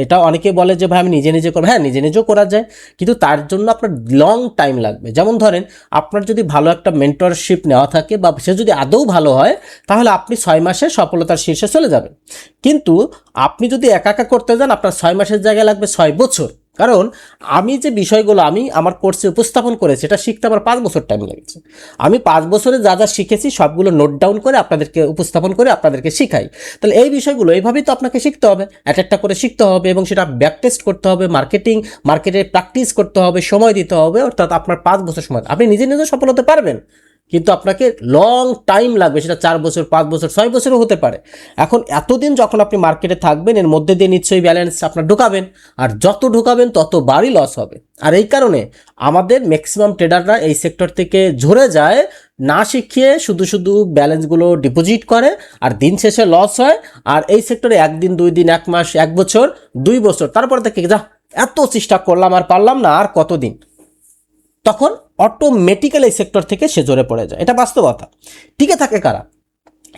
A: এটা অনেকে বলে যে ভাই আমি নিজে নিজে করবো, হ্যাঁ নিজে নিজেও করা যায়, কিন্তু তার জন্য আপনার লং টাইম লাগবে। যেমন ধরেন আপনার যদি ভালো একটা মেন্টরশিপ নেওয়া থাকে বা সে যদি আদৌ ভালো হয়, তাহলে আপনি 6 মাসে সফলতার শীর্ষে চলে যাবেন। কিন্তু আপনি যদি একা একা করতে যান, আপনার 6 মাসের জায়গায় লাগবে 6 বছর। কারণ আমি যে বিষয়গুলো আমি আমার কোর্সে উপস্থাপন করেছি, এটা শিখতে আমার 5 বছর টাইম লেগেছে। আমি 5 বছরে যা যা শিখেছি সবগুলো নোট ডাউন করে আপনাদেরকে উপস্থাপন করে আপনাদেরকে শিখাই। তাহলে এই বিষয়গুলো এইভাবেই তো আপনাকে শিখতে হবে, একটা করে শিখতে হবে এবং সেটা ব্যাক টেস্ট করতে হবে, মার্কেটে প্র্যাকটিস করতে হবে, সময় দিতে হবে। অর্থাৎ আপনার 5 বছর সময়, আপনি নিজে নিজে সফল হতে পারবেন, কিন্তু আপনাকে লং টাইম লাগবে, সেটা 4 বছর, 5 বছর, 6 বছরও হতে পারে। এখন এতদিন যখন আপনি মার্কেটে থাকবেন, এর মধ্যে দিয়ে নিশ্চয়ই ব্যালেন্স আপনার ঢোকাবেন, আর যত ঢোকাবেন ততবারই লস হবে। আর এই কারণে আমাদের ম্যাক্সিমাম ট্রেডাররা এই সেক্টর থেকে ঝরে যায়, না শিখিয়ে শুধু শুধু ব্যালেন্সগুলো ডিপোজিট করে, আর দিন শেষে লস হয়। আর এই সেক্টরে 1 দিন, 2 দিন, 1 মাস, 1 বছর, 2 বছর, তারপরে থেকে যা এত চেষ্টা করলাম আর পারলাম না, আর কতদিন, তখন অটোমেটিক্যালি এই সেক্টর থেকে সে ঝরে পড়ে যায়। এটা বাস্তবতা। টিকে থাকে কারা?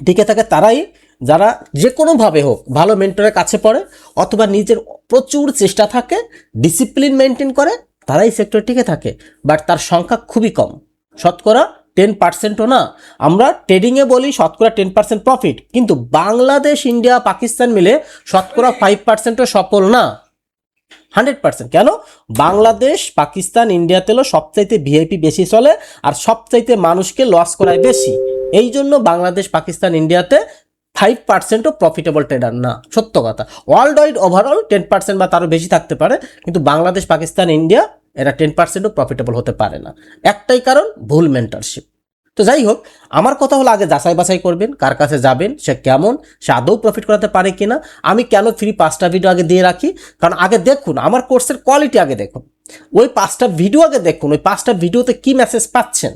A: টিকে থাকে তারাই যারা যে কোনোভাবে হোক ভালো মেন্টরের কাছে পড়ে, অথবা নিজের প্রচুর চেষ্টা থাকে, ডিসিপ্লিন মেনটেন করে, তারাই সেক্টরে টিকে থাকে। বাট তার সংখ্যা খুবই কম, শতকরা 10%ও না। আমরা ট্রেডিংয়ে বলি শতকরা 10% প্রফিট, কিন্তু বাংলাদেশ, ইন্ডিয়া, পাকিস্তান মিলে শতকরা 5%ও সফল না, 100%। কেন? বাংলাদেশ, পাকিস্তান, ইন্ডিয়াতেও সবচাইতে ভিআইপি বেশি চলে, আর সবচাইতে মানুষকে লস করায় বেশি। এই জন্য বাংলাদেশ, পাকিস্তান, ইন্ডিয়াতে 5%ও প্রফিটেবল ট্রেডার না, সত্য কথা। ওয়ার্ল্ড ওয়াইড ওভারঅল 10% বা তারও বেশি থাকতে পারে, কিন্তু বাংলাদেশ, পাকিস্তান, ইন্ডিয়া এরা 10%ও প্রফিটেবল হতে পারে না। একটাই কারণ, ভুল মেন্টরশিপ। তো যাই হোক, আমার কথা হলো আগে যাচাই বাছাই করবেন কার কাছে যাবেন, সে কেমন, সে আদৌ প্রফিট করাতে পারে কিনা। আমি কেন ফ্রি 5টা ভিডিও আগে দিয়ে রাখি? কারণ আগে দেখুন আমার কোর্সের কোয়ালিটি, আগে দেখুন ওই 5টা ভিডিও, আগে দেখুন ওই 5টা ভিডিওতে কি মেসেজ পাচ্ছেন।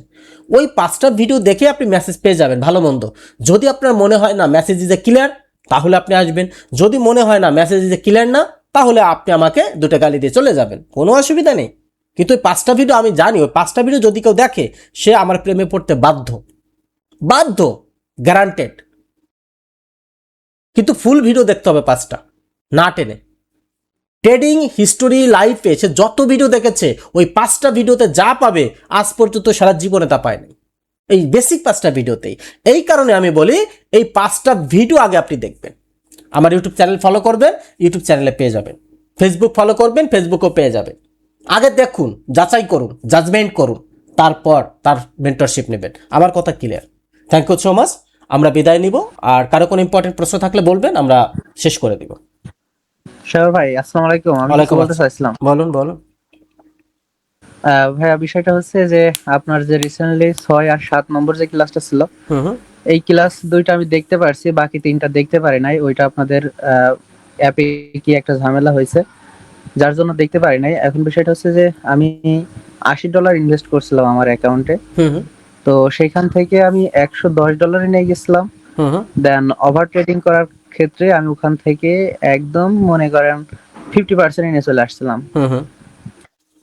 A: ওই 5টা ভিডিও দেখে আপনি মেসেজ পেয়ে যাবেন ভালো মন্দ। যদি আপনার মনে হয় না মেসেজ ইজ এ ক্লিয়ার, তাহলে আপনি আসবেন। যদি মনে হয় না মেসেজ ইজ এ ক্লিয়ার না, তাহলে আপনি আমাকে 2টা গালি দিয়ে চলে যাবেন, কোনো অসুবিধা নেই। কিন্তু ওই 5টা ভিডিও আমি জানি, ওই 5টা ভিডিও যদি কেউ দেখে, সে আমার প্রেমে পড়তে বাধ্য, গ্যারান্টেড। কিন্তু ফুল ভিডিও দেখতে হবে 5টা, না টেনে। ট্রেডিং হিস্টোরি লাইফে সে যত ভিডিও দেখেছে, ওই 5টা ভিডিওতে যা পাবে আজ পর্যন্ত সারা জীবনে তা পায়নি, এই বেসিক 5টা ভিডিওতেই। এই কারণে আমি বলি এই 5টা ভিডিও আগে আপনি দেখবেন। আমার ইউটিউব চ্যানেল ফলো করবেন, ইউটিউব চ্যানেলে পেয়ে যাবেন। ফেসবুক ফলো করবেন, ফেসবুকও পেয়ে যাবেন। আগে দেখুন, যাচাই করুন, জাজমেন্ট করুন, তারপর তার মেন্টরশিপ নেবেন। আমার কথা clear. Thank you so much. আমরা বিদায় নিব, আর কারো কোনো ইম্পর্টেন্ট প্রশ্ন থাকলে বলবেন, আমরা শেষ করে দিব।
G: শাহর ভাই, আসসালামু আলাইকুম। আমি কিছু বলতে চাইছিলাম।
A: বলুন।
G: ভাইয়া, বিষয়টা হচ্ছে যে আপনার যে রিসেন্টলি 6 আর 7 নম্বর যে ক্লাসটা ছিল, এই ক্লাস 2টা আমি দেখতে পারছি, বাকি 3টা দেখতে পারি নাই। ওইটা আপনাদের অ্যাপে কি একটা ঝামেলা হয়েছে, যার জন্য দেখতে পারি নাই। এখন বিষয়টা হচ্ছে যে আমি $80 ইনভেস্ট করছিলাম আমার অ্যাকাউন্টে, তো সেখান থেকে আমি $110 নিয়ে গেছিলাম। দেন ওভার ট্রেডিং করার ক্ষেত্রে আমি ওখান থেকে একদম মনে করেন 50% নিয়ে চলে আসছিলাম।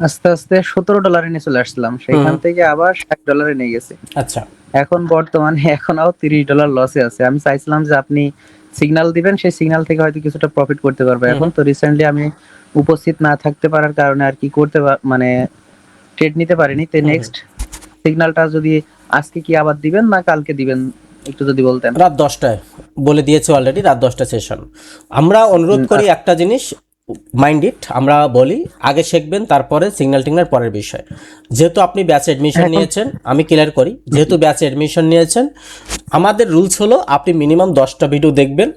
G: আস্তে আস্তে $17 নিয়ে চলে আসছিলাম, সেখান থেকে আবার $60 নিয়ে গেছে।
A: আচ্ছা,
G: এখন বর্তমানে এখনও $30 লসে আছে। আমি চাইছিলাম যে আপনি সিগন্যাল দিবেন, সেই সিগন্যাল থেকে হয়তো কিছুটা প্রফিট করতে পারবো। এখন তো রিসেন্টলি আমি উপস্থিত না থাকতে পারার কারণে আর কি করতে মানে ট্রেড নিতে পারিনি। তো নেক্সট সিগন্যালটা যদি আজকে কি আবার দিবেন না কালকে দিবেন, একটু যদি বলতেন।
A: রাত 10টায় বলে দিয়েছে অলরেডি, রাত 10টা সেশন। আমরা অনুরোধ করি একটা জিনিস, মাইন্ড ইট, আমরা বলি আগে শিখবেন, তারপরে সিগন্যাল টিগন্যাল পরের বিষয়। যেহেতু আপনি ব্যাচে অ্যাডমিশন নিয়েছেন, আমি ক্লিয়ার করি, যেহেতু ব্যাচে অ্যাডমিশন নিয়েছেন, আমাদের রুলস হলো আপনি মিনিমাম 10টা ভিডিও দেখবেন,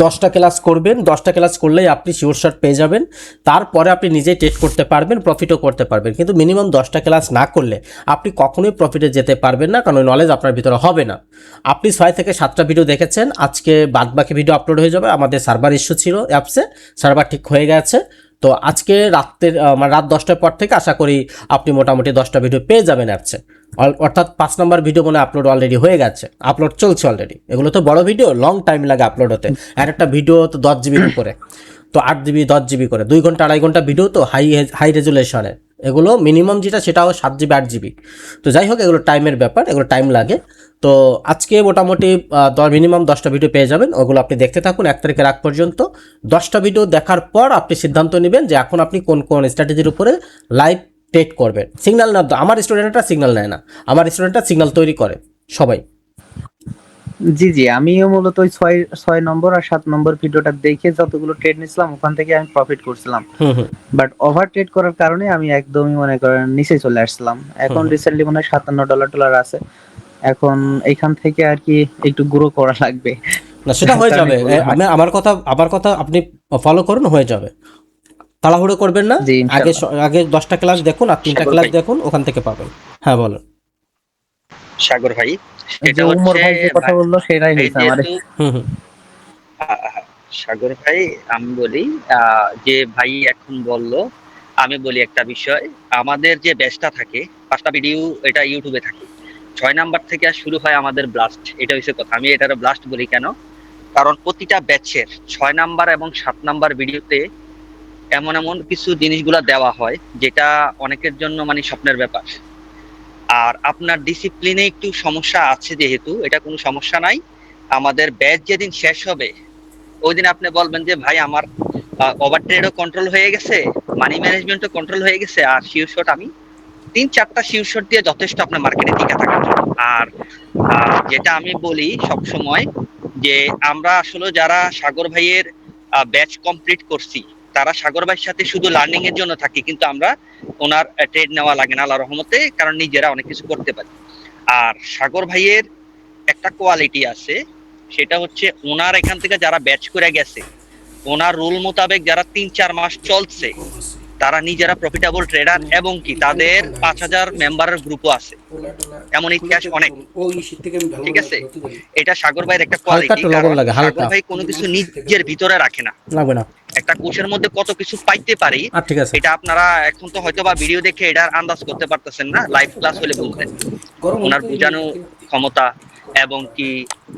A: 10টা ক্লাস করবেন। 10টা ক্লাস করলেই আপনি শিওর শট পেয়ে যাবেন। তারপরে আপনি নিজেই ট্রেড করতে পারবেন, প্রফিটও করতে পারবেন। কিন্তু মিনিমাম 10টা ক্লাস না করলে আপনি কখনোই প্রফিটে যেতে পারবেন না, কারণ ওই নলেজ আপনার ভিতরে হবে না। আপনি 6 থেকে 7টা ভিডিও দেখেছেন, আজকে বাদবাকি ভিডিও আপলোড হয়ে যাবে। আমাদের সার্ভার ইস্যু ছিল অ্যাপসে, সার্ভার ঠিক হয়ে গেছে। তো আজকে রাত 10টার পর থেকে আশা করি আপনি মোটামুটি 10টা ভিডিও পেয়ে যাবেন অ্যাপসে। অর্থাৎ 5 নম্বর ভিডিও মনে আপলোড অলরেডি হয়ে গেছে, আপলোড চলছে অলরেডি। এগুলো তো বড় ভিডিও, লং টাইম লাগে আপলোড হতে। আর একটা ভিডিও তো 10 জিবির উপরে, তো 8 জিবি 10 জিবি করে 2 ঘন্টা 2.5 ঘন্টা ভিডিও, তো হাই রেজুলেশনের। এগুলো মিনিমাম যেটা সেটাও 7 GB 8 GB। তো যাই হোক, এগুলো টাইমের ব্যাপার, এগুলো টাইম লাগে। তো আজকে মোটামুটি মিনিমাম 10টা ভিডিও পেয়ে যাবেন, ওগুলো আপনি দেখতে থাকুন 1 তারিখের আগ পর্যন্ত। 10টা ভিডিও দেখার পর আপনি সিদ্ধান্ত নেবেন যে এখন আপনি কোন কোন স্ট্র্যাটেজির উপরে লাইভ ট্রেড করবেন। সিগন্যাল না, আমার স্টুডেন্টরা সিগন্যাল নেয় না, আমার স্টুডেন্টরা সিগন্যাল তৈরি করে সবাই।
G: জি জি, আমিও মূলত ওই 6 নম্বর আর 7 নম্বর ভিডিওটা দেখে যতগুলো ট্রেড নিছিলাম ওখান থেকে আমি প্রফিট করছিলাম। বাট ওভার ট্রেড করার কারণে আমি একদমই মনে করেন নিচে চলে আসছিলাম। এখন রিসেন্টলি মনে হয় $57 আছে। এখন এইখান থেকে আর কি একটু গ্রো করা লাগবে।
A: না, সেটা হয়ে যাবে। আমার কথা আপনি ফলো করুন, হয়ে যাবে। তাড়াহুড়ো করবেন না,
G: জি,
A: আগে
G: ইনশাআল্লাহ।
A: আগে 10টা ক্লাস দেখুন আর 3টা
F: সাগর
A: ক্লাস
F: ভাই।
A: দেখুন, ওখান থেকে পাবেন। হ্যাঁ বলুন।
F: সাগর ভাই,
G: যে
F: এটা
G: উমর
F: হচ্ছে
G: ভাই যে কথা বললো সেটাই
F: এই
G: হয়েছে আমার।
F: যেহেতু
A: হুম।
F: সাগর ভাই, আমি বলি যে ভাই এখন বললো, আমি বলি একটা বিষয়। আমাদের যে ব্যাচটা থাকে, 5টা ভিডিও এটা ইউটিউবে থাকে, 6 নাম্বার থেকে আর শুরু হয় আমাদের ব্লাস্ট। এটা হচ্ছে কথা। আমি এটার ব্লাস্ট বলি কেন, কারণ প্রতিটা ব্যাচের 6 নাম্বার এবং 7 নাম্বার ভিডিওতে এমন এমন কিছু জিনিসগুলা দেওয়া হয় যেটা অনেকের জন্য মানে স্বপ্নের ব্যাপার। আর আপনার ডিসিপ্লিনে একটু সমস্যা আছে, যেহেতু এটা কোনো সমস্যা নাই। আমাদের ব্যাচ যেদিন শেষ হবে ওই দিন আপনি বলবেন যে ভাই আমার ওভার ট্রেডও কন্ট্রোল হয়ে গেছে, মানি ম্যানেজমেন্টও কন্ট্রোল হয়ে গেছে, আর শিওর শট আমি 3-4টা শিওর শট দিয়ে যথেষ্ট আপনার মার্কেটে টিকে থাকার জন্য। আর যেটা আমি বলি সব সময়, যে আমরা আসলে যারা সাগর ভাইয়ের ব্যাচ কমপ্লিট করছি তারা সাগর ভাইয়ের সাথে শুধু লার্নিং এর জন্য থাকি, কিন্তু আমরা ওনার ট্রেড নেওয়া লাগে না আল্লাহর রহমতে, কারণ নিজেরা অনেক কিছু করতে পারি। আর সাগর ভাইয়ের একটা কোয়ালিটি আছে, সেটা হচ্ছে ওনার এখান থেকে যারা ব্যাচ করে গেছে, ওনার রুল মোতাবেক যারা 3-4 মাস চলছে তারা নিজেরা প্রফিটেবল ট্রেডার, এবং কি তাদের 5000 মেম্বারের গ্রুপও আছে, এমন ইতিহাস অনেক। ঠিক আছে, এটা সাগর ভাইয়ের একটা
A: হালকা
F: কোয়ালিটি,
A: একটু লবণ
F: কারণ
A: লাগে, হালকা।
F: সাগর ভাই কোনো কিছু নিজের ভিতরে রাখে না।
A: লাগবে না।
F: একটা কোষের মধ্যে কত কিছু পাইতে পারি,
A: আর ঠিক আছে।
F: এটা আপনারা এখন তো হয়তো বা ভিডিও দেখে এটার আন্দাজ করতে পারতেছেন না, লাইভ ক্লাস হলে বুঝবেন। ওনার বোঝানো ক্ষমতা, এবং কি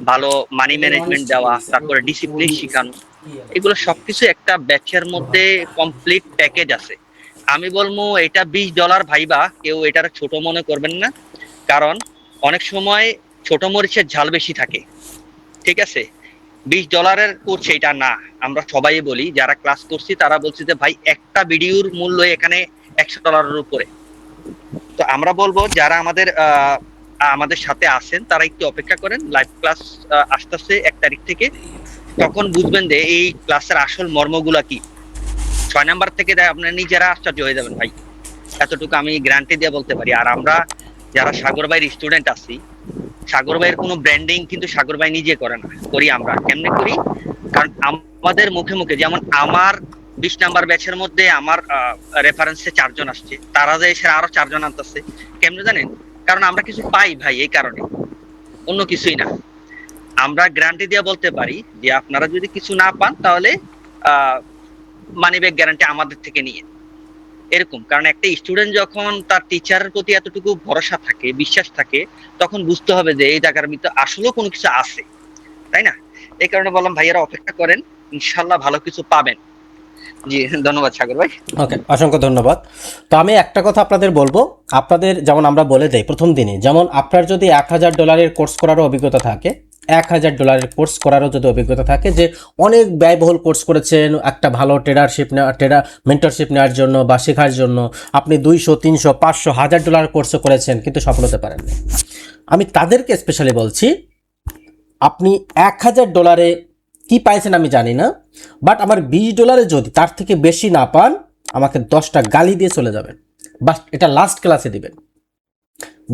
F: ভালো মানি ম্যানেজমেন্ট দেওয়া, তারপরে ডিসিপ্লিন শিখানো, এগুলো সবকিছু একটা ব্যাচের মধ্যে কমপ্লিট প্যাকেজ আছে। আমি বলবো এটা $20 ভাইবা কেউ এটার ছোট মনে করবেন না, কারণ অনেক সময় ছোট মরিচের ঝাল বেশি থাকে। ঠিক আছে, $20 কোর্স এটা না। আমরা সবাই বলি, যারা ক্লাস করছি তারা বলছি যে ভাই একটা ভিডিওর মূল্য এখানে $100 উপরে। তো আমরা বলবো যারা আমাদের সাথে আছেন তারা একটু অপেক্ষা করেন, লাইভ ক্লাস আসতেছে 1 তারিখ থেকে, তখন বুঝবেন যে এই ক্লাসের আসল মর্মগুলা কি। 6 নাম্বার থেকে আপনারা নিজেরা আশ্চর্য হয়ে যাবেন ভাই, এতটুকু আমি গ্যারান্টি দিয়ে বলতে পারি। আর আমরা যারা সাগর ভাইয়ের স্টুডেন্ট আছি, সাগর ভাইয়ের কোনো ব্র্যান্ডিং কিন্তু সাগর ভাই নিজে করে না, করি আমরা। কেমনে করি, কারণ আমাদের মুখে মুখে, যেমন আমার 20 নাম্বার ব্যাচের মধ্যে আমার রেফারেন্সে 4 জন আসছে, তারা যে এসে আরো 4 জন আনতেছে। কেমনে জানেন, কারণ আমরা কিছু পাই ভাই, এই কারণে, অন্য কিছুই না। আমরা গ্যারান্টি দিয়ে বলতে পারি যে আপনারা যদি কিছু না পান তাহলে মানি ব্যাক গ্যারান্টি আমাদের থেকে নিয়ে, এরকম। কারণ একটা স্টুডেন্ট যখন তার টিচারের প্রতি এতটুকু ভরসা থাকে, বিশ্বাস থাকে, তখন বুঝতে হবে যে এই জায়গার ভিতরে আসলেও কোনো কিছু আছে, তাই না? এই কারণে বললাম ভাইয়ারা অপেক্ষা করেন, ইনশাল্লাহ ভালো কিছু পাবেন। জি, ধন্যবাদ সাগর ভাই।
A: ওকে, অসংখ্য ধন্যবাদ। তো আমি একটা কথা আপনাদের বলবো, আপনাদের যেমন আমরা বলে দেই প্রথম দিনে, যেমন আপনার যদি $1000 কোর্স করারও অভিজ্ঞতা থাকে, $1000 কোর্স করারও যদি অভিজ্ঞতা থাকে, যে অনেক ব্যয়বহুল কোর্স করেছেন একটা ভালো মেন্টরশিপ নেওয়ার জন্য বা শেখার জন্য, আপনি 200, 300, 500, $1000 কোর্সও করেছেন কিন্তু সফল হতে পারেননি, আমি তাদেরকে স্পেশালি বলছি, আপনি $1000 কি পাইছেন আমি জানি না, বাট আমার $20 যদি তার থেকে বেশি না পান, আমাকে 10টা গালি দিয়ে চলে যাবেন, বাস এটা লাস্ট ক্লাসে দিবেন।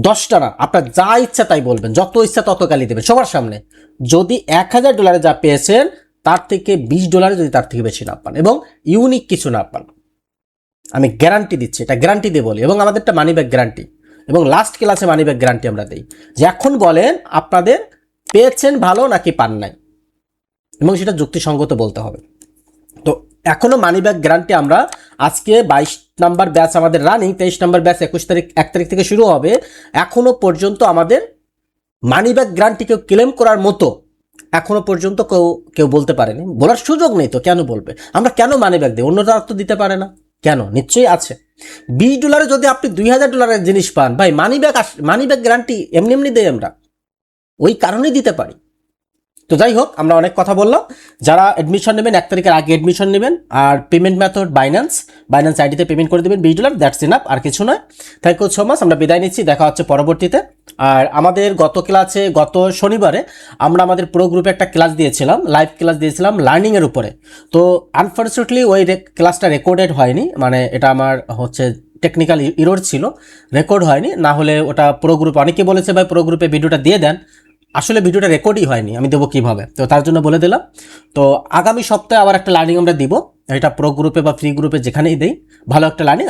A: 10টা না, আপনার যা ইচ্ছা তাই বলবেন, যত ইচ্ছা তত গালি দেবেন সবার সামনে। যদি $1000 যা পেয়েছেন তার থেকে $20 যদি তার থেকে বেশি না পান এবং ইউনিক কিছু না পান, আমি গ্যারান্টি দিচ্ছি, এটা গ্যারান্টি দিয়ে বলি, এবং আমাদেরটা মানি ব্যাক গ্যারান্টি, এবং লাস্ট ক্লাসে মানি ব্যাক গ্যারান্টি আমরা দিই, যে এখন বলেন আপনাদের পেয়েছেন ভালো নাকি পান নাই, এবং সেটা যুক্তিসঙ্গত বলতে হবে। তো এখনো মানি ব্যাক গ্যারান্টি আমরা আজকে 22 নাম্বার ব্যাচ আমাদের রানিং, 23 নাম্বার ব্যাচ 1 তারিখ থেকে শুরু হবে, এখনো পর্যন্ত আমাদের মানি ব্যাক গ্যারান্টি কেউ ক্লেম করার মতো এখনো পর্যন্ত কেউ বলতে পারেনি, বলার সুযোগ নেই। তো কেন বলবে, আমরা কেন মানি ব্যাক দিই, অন্যরা তো দিতে পারে না, কেন? নিশ্চয়ই আছে। $20 যদি আপনি $2000 জিনিস পান ভাই, মানি ব্যাক গ্যারান্টি এমনি এমনি দেয় আমরা, ওই কারণেই দিতে পারি। তো যাই হোক, আমরা অনেক কথা বললাম। যারা অ্যাডমিশন নেবেন 1 তারিখের আগে অ্যাডমিশন নেবেন, আর পেমেন্ট মেথড বাইন্যান্স আইডিতে পেমেন্ট করে দেবেন $20, দ্যাটস ইনাফ, আর কিছু নয়। থ্যাংক ইউ সো মাচ, আমরা বিদায় নিচ্ছি, দেখা হচ্ছে পরবর্তীতে। আর আমাদের গত শনিবারে আমরা আমাদের প্রো গ্রুপে একটা ক্লাস দিয়েছিলাম, লাইভ ক্লাস দিয়েছিলাম লার্নিংয়ের উপরে। তো আনফর্চুনেটলি ওই ক্লাসটা রেকর্ডেড হয়নি, মানে এটা আমার হচ্ছে টেকনিক্যাল ইরর ছিল, রেকর্ড হয়নি। না হলে ওটা প্রো গ্রুপে, অনেকে বলেছে ভাই প্রো গ্রুপে ভিডিওটা দিয়ে দেন, আসলে ভিডিওটা রেকর্ডই হয়নি, আমি দেবো কীভাবে, তো তার জন্য বলে দিলাম। তো আগামী সপ্তাহে আবার একটা লার্নিং আমরা দিব, এটা প্রো গ্রুপে বা ফ্রি গ্রুপে যেখানেই দেই, ভালো একটা লার্নিং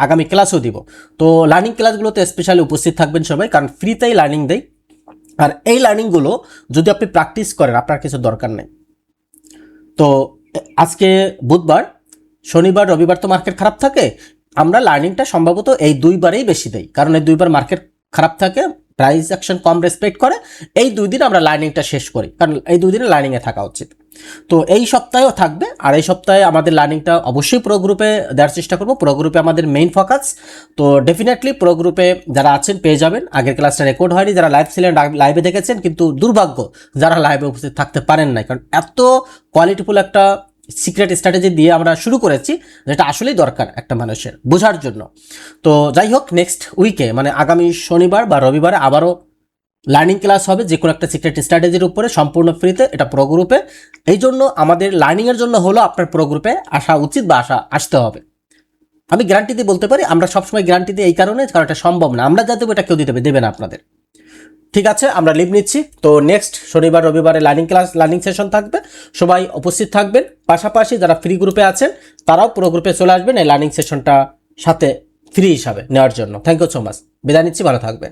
A: আগামী ক্লাসও দিব। তো লার্নিং ক্লাসগুলোতে স্পেশালি উপস্থিত থাকবেন সবাই, কারণ ফ্রিতেই লার্নিং দেই। আর এই লার্নিংগুলো যদি আপনি প্র্যাকটিস করেন, আপনার কিছু দরকার নেই। তো আজকে বুধবার, শনিবার রবিবার তো মার্কেট খারাপ থাকে, আমরা লার্নিংটা সম্ভবত এই 2 বারেই বেশি দেই, কারণ এই 2 বার মার্কেট খারাপ থাকে, প্রাইস অ্যাকশন কম রেসপেক্ট করে। এই 2 দিন আমরা লার্নিংটা শেষ করি, কারণ এই 2 দিনে লার্নিংয়ে থাকা উচিত। তো এই সপ্তাহেও থাকবে, আর এই সপ্তাহে আমাদের লার্নিংটা অবশ্যই প্রো গ্রুপে দেওয়ার চেষ্টা করবো। প্রো গ্রুপে আমাদের মেইন ফোকাস, তো ডেফিনেটলি প্রো গ্রুপে যারা আছেন পেয়ে যাবেন। আগের ক্লাসটা রেকর্ড হয়নি, যারা লাইভ ছিলেন লাইভে দেখেছেন, কিন্তু দুর্ভাগ্য যারা লাইভে উপস্থিত থাকতে পারেন নাই, কারণ এত কোয়ালিটিফুল একটা সিক্রেট স্ট্র্যাটেজি দিয়ে আমরা শুরু করেছি, যেটা আসলেই দরকার একটা মানুষের বোঝার জন্য। তো যাই হোক, নেক্সট উইকে মানে আগামী শনিবার বা রবিবারে আবারও লার্নিং ক্লাস হবে, যে কোনো একটা সিক্রেট স্ট্র্যাটেজির উপরে, সম্পূর্ণ ফ্রিতে, এটা প্রো গ্রুপে। এই জন্য আমাদের লার্নিংয়ের জন্য হলো আপনার প্রো গ্রুপে আসা উচিত বা আসতে হবে। আমি গ্যারান্টি দিয়ে বলতে পারি, আমরা সবসময় গ্যারান্টি দিই এই কারণে, কারণ এটা সম্ভব না, আমরা যা দেবো এটা কেউ দেবে না আপনাদের। ঠিক আছে, আমরা লিভ নিচ্ছি। তো নেক্সট শনিবার রবিবারে লার্নিং সেশন থাকবে, সবাই উপস্থিত থাকবেন। পাশাপাশি যারা ফ্রি গ্রুপে আছেন তারাও প্রো গ্রুপে চলে আসবেন এই লার্নিং সেশনটা সাথে ফ্রি হিসাবে নেওয়ার জন্য। থ্যাংক ইউ সো মাচ, বিদায় নিচ্ছি, ভালো থাকবেন।